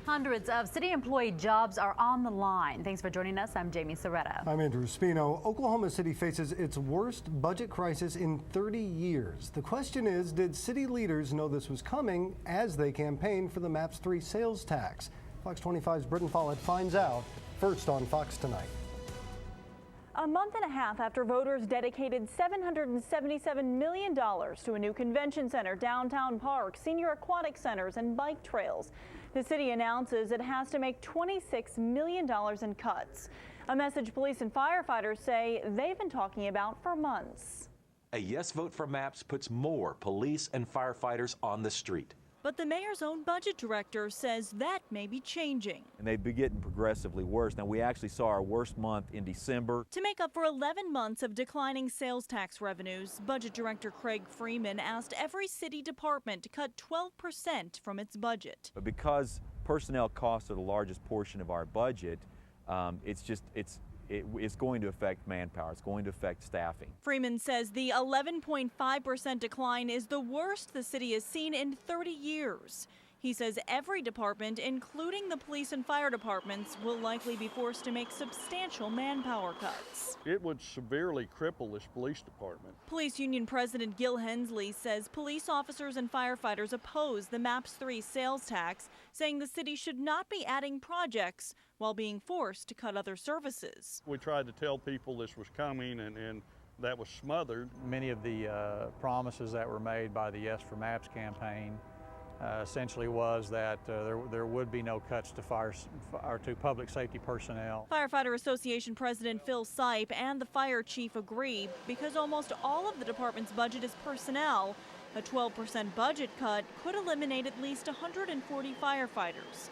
Hundreds of city employee jobs are on the line. Thanks for joining us. I'm Jamie Soretta. I'm Andrew Spino. Oklahoma City faces its worst budget crisis in 30 years. The question is, did city leaders know this was coming as they campaigned for the MAPS 3 sales tax? Fox 25's Britton Follett finds out first on Fox Tonight. A month and a half after voters dedicated $777 million to a new convention center, downtown park, senior aquatic centers, and bike trails, the city announces it has to make $26 million in cuts. A message police and firefighters say they've been talking about for months. A yes vote for MAPS puts more police and firefighters on the street. But the mayor's own budget director says that may be changing. And they've been getting progressively worse. Now, we actually saw our worst month in December. To make up for 11 months of declining sales tax revenues, Budget Director Craig Freeman asked every city department to cut 12% from its budget. But because personnel costs are the largest portion of our budget, it's going to affect manpower. It's going to affect staffing. Freeman says the 11.5% decline is the worst the city has seen in 30 years. He says every department, including the police and fire departments, will likely be forced to make substantial manpower cuts. It would severely cripple this police department. Police Union President Gil Hensley says police officers and firefighters oppose the MAPS 3 sales tax, saying the city should not be adding projects while being forced to cut other services. We tried to tell people this was coming and that was smothered. Many of the promises that were made by the Yes for MAPS campaign essentially was that there would be no cuts to public safety personnel. Firefighter Association President Phil Sipe and the fire chief agree because almost all of the department's budget is personnel. A 12% budget cut could eliminate at least 140 firefighters.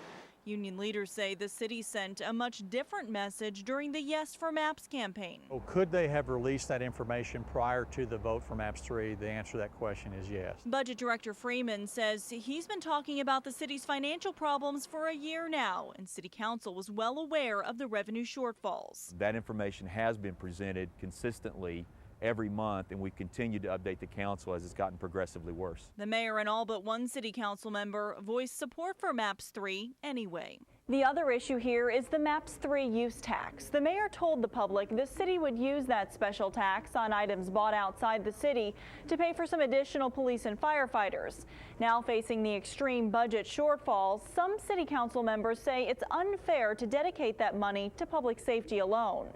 Union leaders say the city sent a much different message during the Yes for MAPS campaign. Well, could they have released that information prior to the vote for MAPS 3? The answer to that question is yes. Budget Director Freeman says he's been talking about the city's financial problems for a year now, and City Council was well aware of the revenue shortfalls. That information has been presented consistently every month, and we continue to update the council as it's gotten progressively worse. The mayor and all but one city council member voiced support for MAPS 3 anyway. The other issue here is the MAPS 3 use tax. The mayor told the public the city would use that special tax on items bought outside the city to pay for some additional police and firefighters. Now facing the extreme budget shortfalls, some city council members say it's unfair to dedicate that money to public safety alone.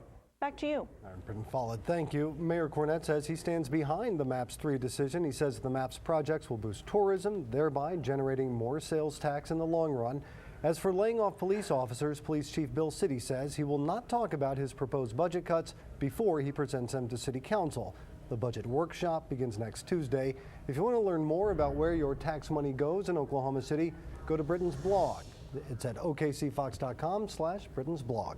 Back to you. I'm Britton Follett. Thank you. Mayor Cornett says he stands behind the MAPS 3 decision. He says the MAPS projects will boost tourism, thereby generating more sales tax in the long run. As for laying off police officers, Police Chief Bill Citty says he will not talk about his proposed budget cuts before he presents them to City Council. The budget workshop begins next Tuesday. If you want to learn more about where your tax money goes in Oklahoma City, go to Britton's blog. It's at okcfox.com/Britton's blog.